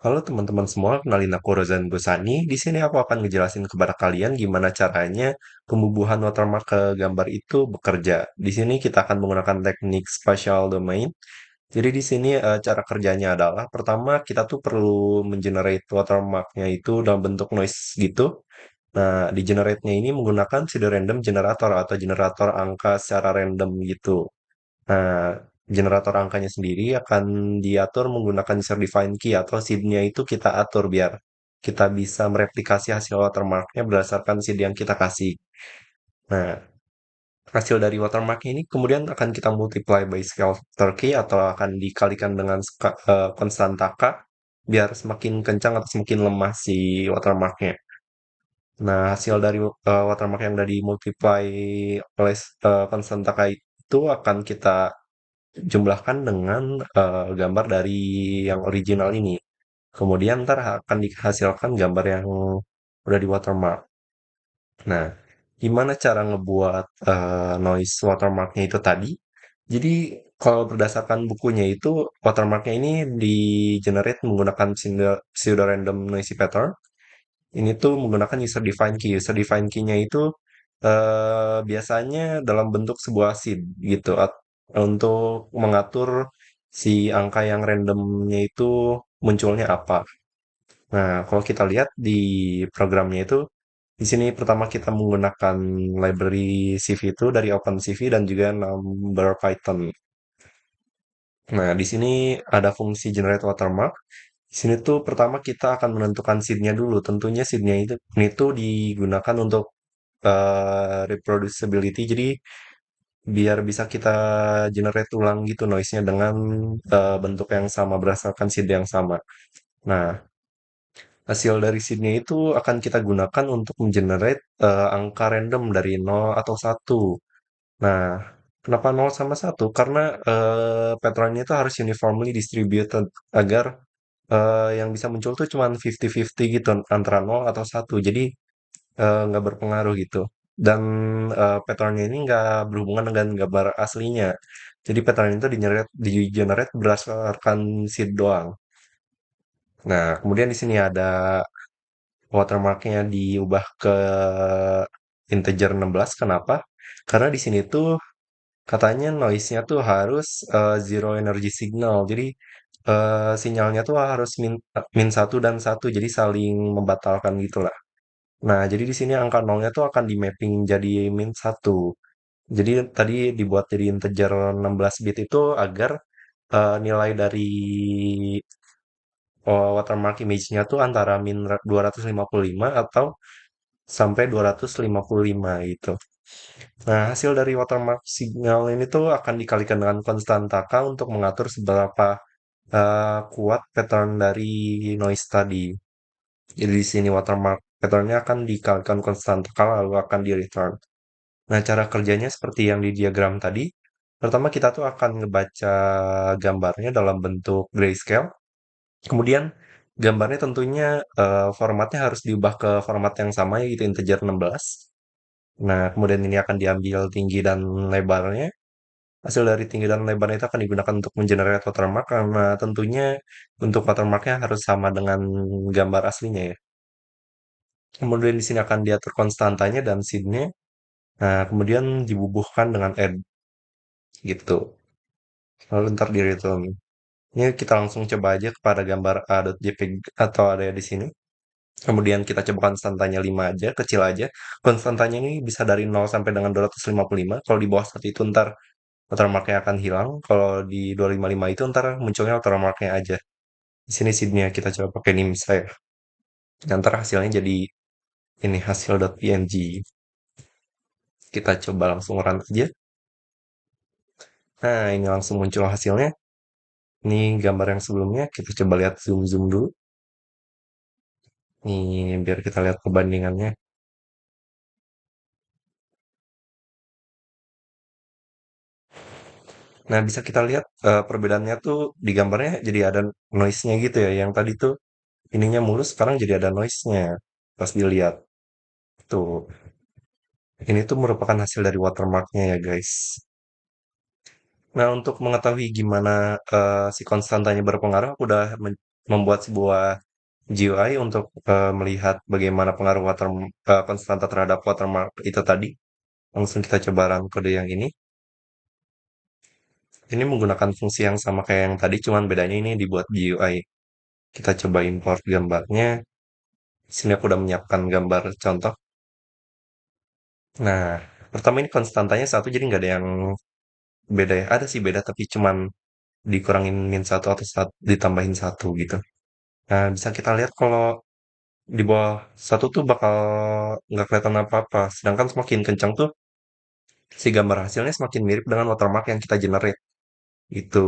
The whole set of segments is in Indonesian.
Halo teman-teman semua, kenalin aku Rozan Busani. Di sini aku akan ngejelasin kepada kalian gimana caranya pembubuhan watermark ke gambar itu bekerja. Di sini kita akan menggunakan teknik spatial domain. Jadi di sini cara kerjanya adalah pertama kita tuh perlu mengenerate watermarknya itu dalam bentuk noise gitu. Nah, di generate-nya ini menggunakan pseudo random generator atau generator angka secara random gitu. Nah, generator angkanya sendiri akan diatur menggunakan user defined key atau seed-nya itu kita atur biar kita bisa mereplikasi hasil watermark-nya berdasarkan seed yang kita kasih. Nah, hasil dari watermark ini kemudian akan kita multiply by scalar key atau akan dikalikan dengan konstanta K biar semakin kencang atau semakin lemah si watermark-nya. Nah, hasil dari watermark yang udah dimultiply oleh konstanta K itu akan kita jumlahkan dengan gambar dari yang original ini. Kemudian ntar akan dihasilkan gambar yang udah di watermark. Nah, gimana cara ngebuat noise watermarknya itu tadi? Jadi kalau berdasarkan bukunya itu watermarknya ini di generate menggunakan pseudo random noisy pattern. Ini tuh menggunakan user defined key. User defined key-nya itu biasanya dalam bentuk sebuah seed gitu untuk mengatur si angka yang randomnya itu munculnya apa. Nah, kalau kita lihat di programnya itu di sini pertama kita menggunakan library CV itu dari OpenCV dan juga number Python. Nah, di sini ada fungsi generate watermark. Di sini tuh pertama kita akan menentukan seed-nya dulu. Tentunya seed-nya itu digunakan untuk reproducibility. Jadi biar bisa kita generate ulang gitu noise-nya dengan bentuk yang sama berdasarkan seed yang sama. Nah, hasil dari seed-nya itu akan kita gunakan untuk mengenerate angka random dari 0 atau 1. Nah, kenapa 0 sama 1? Karena pattern-nya itu harus uniformly distributed agar yang bisa muncul tuh cuma 50-50 gitu antara 0 atau 1. Jadi nggak berpengaruh gitu. Dan pattern ini nggak berhubungan dengan gambar aslinya. Jadi pattern itu di-generate berdasarkan seed doang. Nah, kemudian di sini ada watermarknya diubah ke integer 16. Kenapa? Karena di sini tuh katanya noise-nya tuh harus zero energy signal. Jadi sinyalnya tuh harus min 1 dan 1. Jadi saling membatalkan gitu lah. Nah, jadi di sini angka nolnya tuh akan di mapping jadi min 1. Jadi tadi dibuat jadi integer 16 bit itu agar nilai dari watermark image-nya tuh antara min 255 atau sampai 255 gitu. Nah, hasil dari watermark signal ini tuh akan dikalikan dengan konstanta K untuk mengatur seberapa kuat pattern dari noise tadi. Jadi di sini watermark patternnya akan dikalikan konstanta K lalu akan di return. Nah, cara kerjanya seperti yang di diagram tadi. Pertama kita tuh akan ngebaca gambarnya dalam bentuk grayscale. Kemudian gambarnya tentunya formatnya harus diubah ke format yang sama yaitu integer 16. Nah, kemudian ini akan diambil tinggi dan lebarnya. Hasil dari tinggi dan lebarnya itu akan digunakan untuk mengenerate watermark karena tentunya untuk watermarknya harus sama dengan gambar aslinya ya. Kemudian di sini akan diatur konstantanya dan seed-nya. Nah, kemudian dibubuhkan dengan add gitu. Lalu ntar di return. Ini kita langsung coba aja kepada gambar a.jpg atau ada di sini. Kemudian kita coba konstantanya 5 aja, kecil aja. Konstantanya ini bisa dari 0 sampai dengan 255. Kalau di bawah satu itu ntar watermarknya akan hilang. Kalau di 255 itu ntar munculnya watermarknya aja. Di sini seednya kita coba pakai nim saya. Dan ntar hasilnya jadi ini hasil.png. Kita coba langsung run aja. Nah, ini langsung muncul hasilnya. Ini gambar yang sebelumnya. Kita coba lihat zoom-zoom dulu. Nih, biar kita lihat perbandingannya. Nah, bisa kita lihat perbedaannya tuh di gambarnya jadi ada noise-nya gitu ya. Yang tadi tuh ininya mulus, sekarang jadi ada noise-nya. Pas dilihat. Tuh, ini tuh merupakan hasil dari watermark-nya ya guys. Nah, untuk mengetahui gimana si konstantanya berpengaruh, aku udah membuat sebuah GUI untuk melihat bagaimana pengaruh konstanta terhadap watermark itu tadi. Langsung kita coba run kode yang ini. Ini menggunakan fungsi yang sama kayak yang tadi, cuman bedanya ini dibuat GUI. Kita coba import gambarnya. Sini aku udah menyiapkan gambar contoh. Nah, pertama ini konstantanya satu, jadi nggak ada yang beda ya. Ada sih beda, tapi cuman dikurangin min satu atau ditambahin satu gitu. Nah, bisa kita lihat kalau di bawah satu tuh bakal nggak kelihatan apa-apa. Sedangkan semakin kencang tuh si gambar hasilnya semakin mirip dengan watermark yang kita generate. Gitu.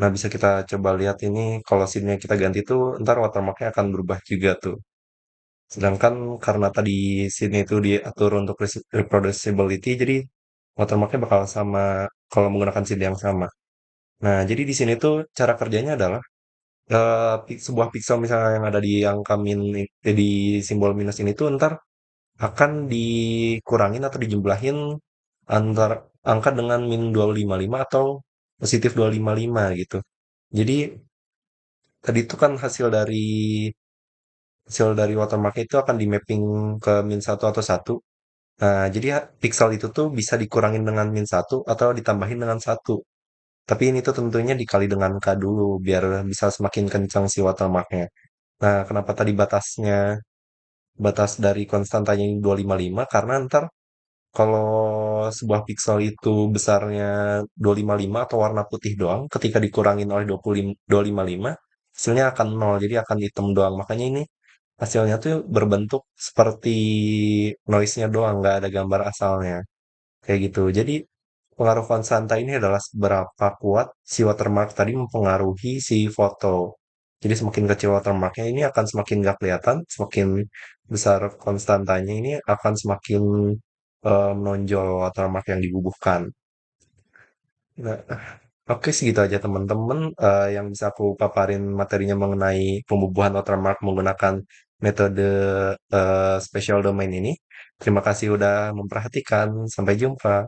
Nah, bisa kita coba lihat ini kalau scene kita ganti tuh ntar watermarknya akan berubah juga tuh. Sedangkan karena tadi scene itu diatur untuk reproducibility, jadi watermarknya bakal sama kalau menggunakan scene yang sama. Nah, jadi di sini tuh cara kerjanya adalah sebuah pixel misalnya yang ada di angka di simbol minus ini tuh ntar akan dikurangin atau dijumlahin antar angka dengan min 255 atau positif 255 gitu. Jadi tadi itu kan hasil dari watermark itu akan di mapping ke min satu atau satu. Nah, jadi pixel itu tuh bisa dikurangin dengan min satu atau ditambahin dengan satu. Tapi ini tuh tentunya dikali dengan K dulu biar bisa semakin kencang si watermarknya. Nah, kenapa tadi batas dari konstantanya ini 255? Karena ntar kalau sebuah pixel itu besarnya 255 atau warna putih doang, ketika dikurangin oleh 255, hasilnya akan nol, jadi akan hitam doang. Makanya ini hasilnya tuh berbentuk seperti noise-nya doang, nggak ada gambar asalnya. Kayak gitu. Jadi pengaruh konstanta ini adalah seberapa kuat si watermark tadi mempengaruhi si foto. Jadi semakin kecil watermarknya ini akan semakin nggak kelihatan, semakin besar konstantanya ini akan semakin menonjol watermark yang dibubuhkan. Nah, oke segitu aja teman-teman yang bisa aku paparin materinya mengenai pembubuhan watermark menggunakan metode special domain ini. Terima kasih udah memperhatikan. Sampai jumpa.